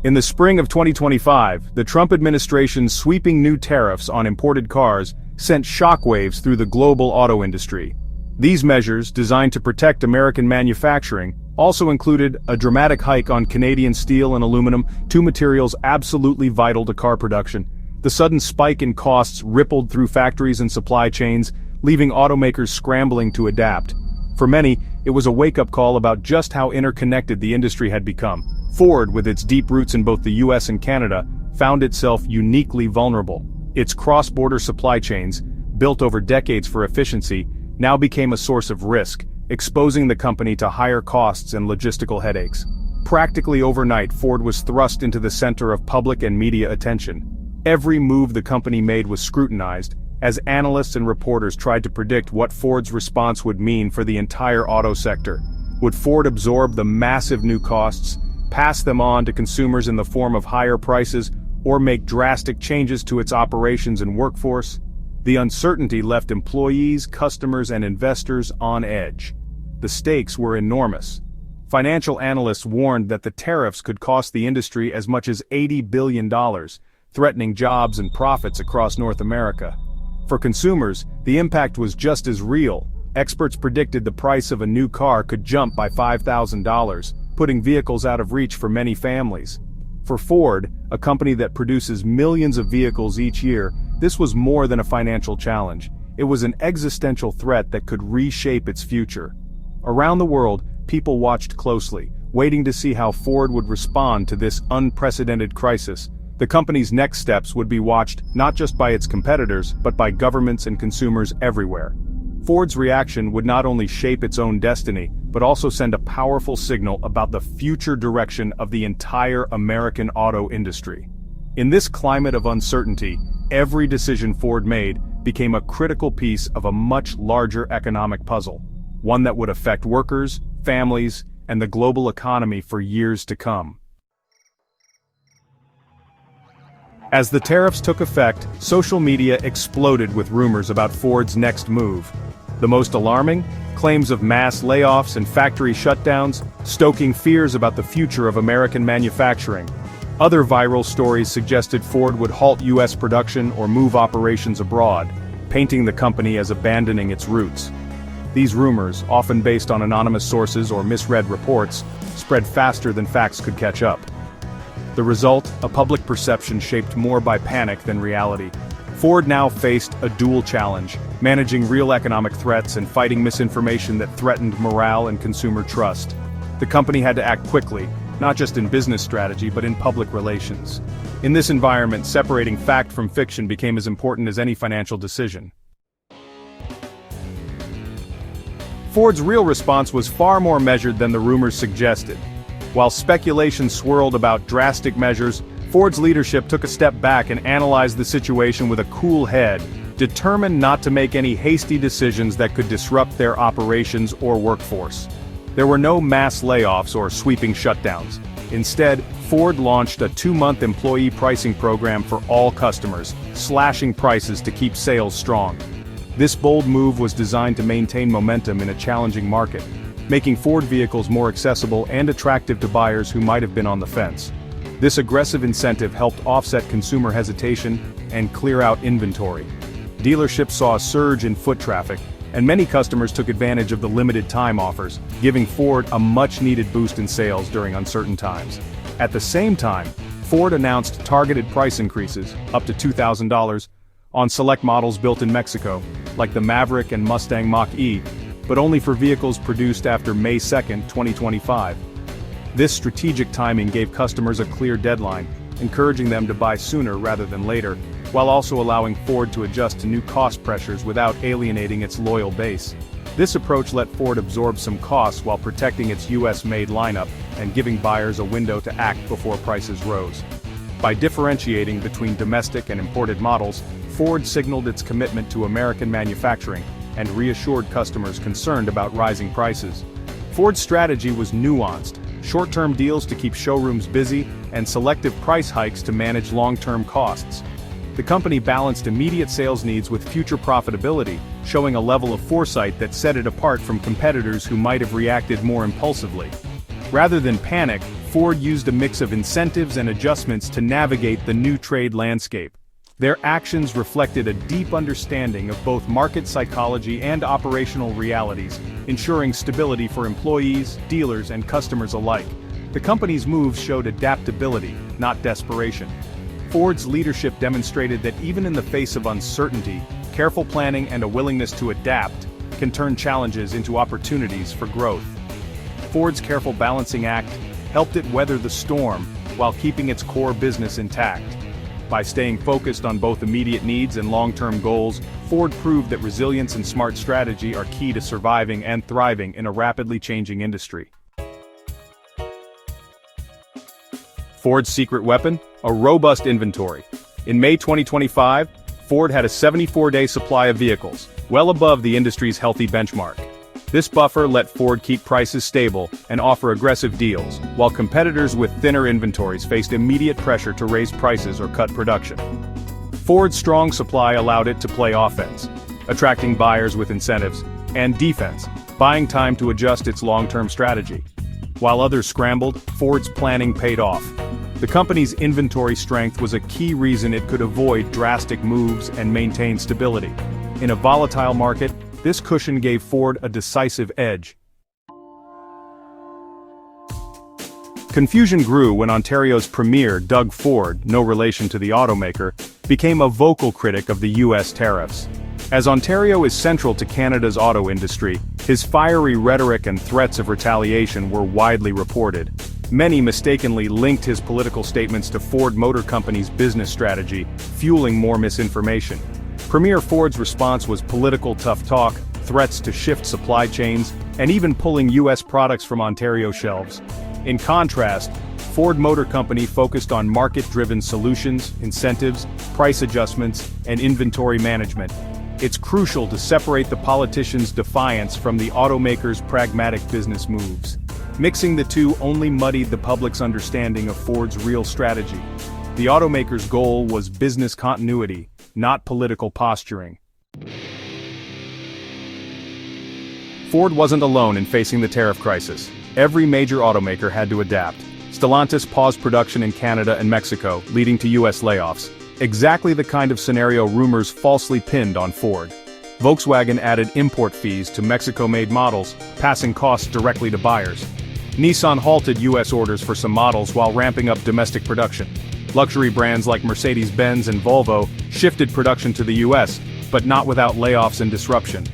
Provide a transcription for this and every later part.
In the spring of 2025, the Trump administration's sweeping new tariffs on imported cars sent shockwaves through the global auto industry. These measures, designed to protect American manufacturing, also included a dramatic hike on Canadian steel and aluminum, two materials absolutely vital to car production. The sudden spike in costs rippled through factories and supply chains, leaving automakers scrambling to adapt. For many, it was a wake-up call about just how interconnected the industry had become. Ford, with its deep roots in both the US and Canada, found itself uniquely vulnerable. Its cross-border supply chains, built over decades for efficiency, now became a source of risk, exposing the company to higher costs and logistical headaches. Practically overnight, Ford was thrust into the center of public and media attention. Every move the company made was scrutinized, as analysts and reporters tried to predict what Ford's response would mean for the entire auto sector. Would Ford absorb the massive new costs, pass them on to consumers in the form of higher prices, or make drastic changes to its operations and workforce? The uncertainty left employees, customers, and investors on edge. The stakes were enormous. Financial analysts warned that the tariffs could cost the industry as much as $80 billion, threatening jobs and profits across North America. For consumers, the impact was just as real. Experts predicted the price of a new car could jump by $5,000, putting vehicles out of reach for many families. For Ford, a company that produces millions of vehicles each year, this was more than a financial challenge. It was an existential threat that could reshape its future. Around the world, people watched closely, waiting to see how Ford would respond to this unprecedented crisis. The company's next steps would be watched not just by its competitors, but by governments and consumers everywhere. Ford's reaction would not only shape its own destiny, but also send a powerful signal about the future direction of the entire American auto industry. In this climate of uncertainty, every decision Ford made became a critical piece of a much larger economic puzzle, one that would affect workers, families, and the global economy for years to come. As the tariffs took effect, social media exploded with rumors about Ford's next move. The most alarming? Claims of mass layoffs and factory shutdowns, stoking fears about the future of American manufacturing. Other viral stories suggested Ford would halt US production or move operations abroad, painting the company as abandoning its roots. These rumors, often based on anonymous sources or misread reports, spread faster than facts could catch up. The result, a public perception shaped more by panic than reality. Ford now faced a dual challenge, managing real economic threats and fighting misinformation that threatened morale and consumer trust. The company had to act quickly, not just in business strategy but in public relations. In this environment, separating fact from fiction became as important as any financial decision. Ford's real response was far more measured than the rumors suggested. While speculation swirled about drastic measures, Ford's leadership took a step back and analyzed the situation with a cool head, determined not to make any hasty decisions that could disrupt their operations or workforce. There were no mass layoffs or sweeping shutdowns. Instead, Ford launched a 2-month employee pricing program for all customers, slashing prices to keep sales strong. This bold move was designed to maintain momentum in a challenging market, making Ford vehicles more accessible and attractive to buyers who might have been on the fence. This aggressive incentive helped offset consumer hesitation and clear out inventory. Dealerships saw a surge in foot traffic, and many customers took advantage of the limited-time offers, giving Ford a much-needed boost in sales during uncertain times. At the same time, Ford announced targeted price increases, up to $2,000, on select models built in Mexico, like the Maverick and Mustang Mach-E, but only for vehicles produced after May 2, 2025. This strategic timing gave customers a clear deadline, encouraging them to buy sooner rather than later, while also allowing Ford to adjust to new cost pressures without alienating its loyal base. This approach let Ford absorb some costs while protecting its US-made lineup and giving buyers a window to act before prices rose. By differentiating between domestic and imported models, Ford signaled its commitment to American manufacturing and reassured customers concerned about rising prices. Ford's strategy was nuanced: short-term deals to keep showrooms busy, and selective price hikes to manage long-term costs. The company balanced immediate sales needs with future profitability, showing a level of foresight that set it apart from competitors who might have reacted more impulsively. Rather than panic, Ford used a mix of incentives and adjustments to navigate the new trade landscape. Their actions reflected a deep understanding of both market psychology and operational realities, ensuring stability for employees, dealers, and customers alike. The company's moves showed adaptability, not desperation. Ford's leadership demonstrated that even in the face of uncertainty, careful planning and a willingness to adapt can turn challenges into opportunities for growth. Ford's careful balancing act helped it weather the storm while keeping its core business intact. By staying focused on both immediate needs and long-term goals, Ford proved that resilience and smart strategy are key to surviving and thriving in a rapidly changing industry. Ford's secret weapon? A robust inventory. In May 2025, Ford had a 74-day supply of vehicles, well above the industry's healthy benchmark. This buffer let Ford keep prices stable and offer aggressive deals, while competitors with thinner inventories faced immediate pressure to raise prices or cut production. Ford's strong supply allowed it to play offense, attracting buyers with incentives, and defense, buying time to adjust its long-term strategy. While others scrambled, Ford's planning paid off. The company's inventory strength was a key reason it could avoid drastic moves and maintain stability. In a volatile market, this cushion gave Ford a decisive edge. Confusion grew when Ontario's premier, Doug Ford, no relation to the automaker, became a vocal critic of the U.S. tariffs. As Ontario is central to Canada's auto industry, his fiery rhetoric and threats of retaliation were widely reported. Many mistakenly linked his political statements to Ford Motor Company's business strategy, fueling more misinformation. Premier Ford's response was political tough talk, threats to shift supply chains, and even pulling U.S. products from Ontario shelves. In contrast, Ford Motor Company focused on market-driven solutions, incentives, price adjustments, and inventory management. It's crucial to separate the politicians' defiance from the automaker's pragmatic business moves. Mixing the two only muddied the public's understanding of Ford's real strategy. The automaker's goal was business continuity, not political posturing. Ford wasn't alone in facing the tariff crisis. Every major automaker had to adapt. Stellantis paused production in Canada and Mexico, leading to U.S. layoffs. Exactly the kind of scenario rumors falsely pinned on Ford. Volkswagen added import fees to Mexico-made models, passing costs directly to buyers. Nissan halted U.S. orders for some models while ramping up domestic production. Luxury brands like Mercedes-Benz and Volvo shifted production to the U.S., but not without layoffs and disruption.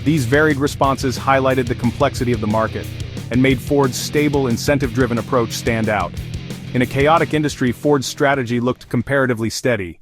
These varied responses highlighted the complexity of the market and made Ford's stable, incentive-driven approach stand out. In a chaotic industry, Ford's strategy looked comparatively steady.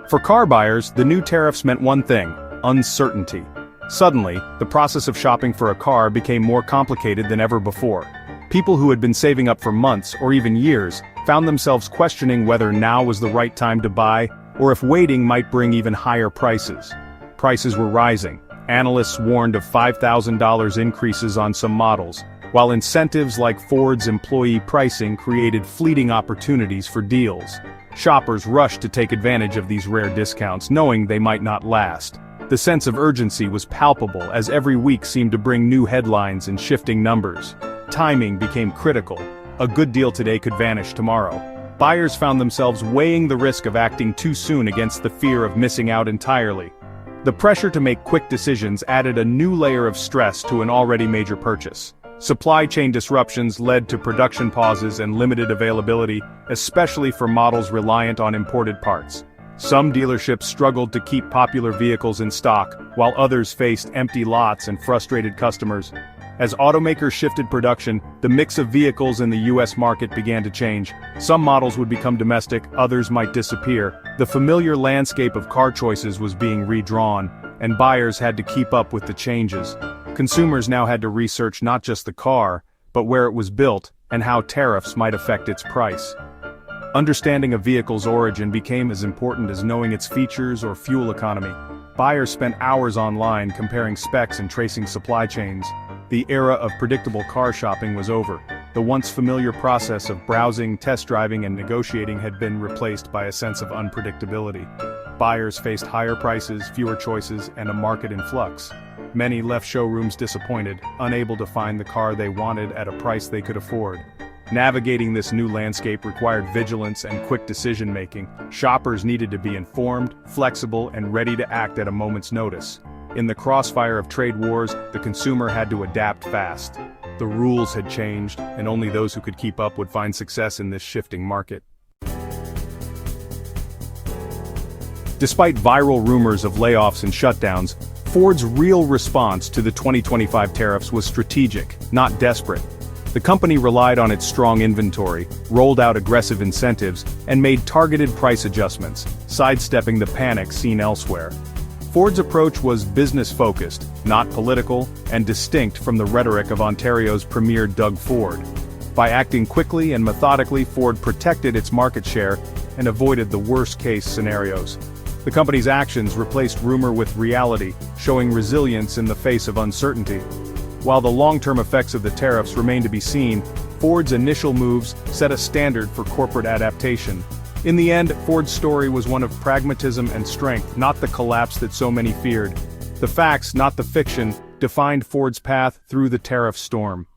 For car buyers, the new tariffs meant one thing: uncertainty. Suddenly, the process of shopping for a car became more complicated than ever before. People who had been saving up for months or even years found themselves questioning whether now was the right time to buy, or if waiting might bring even higher prices. Prices were rising. Analysts warned of $5,000 increases on some models, while incentives like Ford's employee pricing created fleeting opportunities for deals. Shoppers rushed to take advantage of these rare discounts, knowing they might not last. The sense of urgency was palpable as every week seemed to bring new headlines and shifting numbers. Timing became critical. A good deal today could vanish tomorrow. Buyers found themselves weighing the risk of acting too soon against the fear of missing out entirely. The pressure to make quick decisions added a new layer of stress to an already major purchase. Supply chain disruptions led to production pauses and limited availability, especially for models reliant on imported parts. Some dealerships struggled to keep popular vehicles in stock, while others faced empty lots and frustrated customers. As automakers shifted production, the mix of vehicles in the U.S. market began to change. Some models would become domestic, others might disappear. The familiar landscape of car choices was being redrawn, and buyers had to keep up with the changes. Consumers now had to research not just the car, but where it was built, and how tariffs might affect its price. Understanding a vehicle's origin became as important as knowing its features or fuel economy. Buyers spent hours online comparing specs and tracing supply chains. The era of predictable car shopping was over. The once familiar process of browsing, test driving, and negotiating had been replaced by a sense of unpredictability. Buyers faced higher prices, fewer choices, and a market in flux. Many left showrooms disappointed, unable to find the car they wanted at a price they could afford. Navigating this new landscape required vigilance and quick decision-making. Shoppers needed to be informed, flexible, and ready to act at a moment's notice. In the crossfire of trade wars, the consumer had to adapt fast. The rules had changed, and only those who could keep up would find success in this shifting market. Despite viral rumors of layoffs and shutdowns, Ford's real response to the 2025 tariffs was strategic, not desperate. The company relied on its strong inventory, rolled out aggressive incentives, and made targeted price adjustments, sidestepping the panic seen elsewhere. Ford's approach was business-focused, not political, and distinct from the rhetoric of Ontario's premier Doug Ford. By acting quickly and methodically, Ford protected its market share and avoided the worst-case scenarios. The company's actions replaced rumor with reality, showing resilience in the face of uncertainty. While the long-term effects of the tariffs remain to be seen, Ford's initial moves set a standard for corporate adaptation. In the end, Ford's story was one of pragmatism and strength, not the collapse that so many feared. The facts, not the fiction, defined Ford's path through the tariff storm.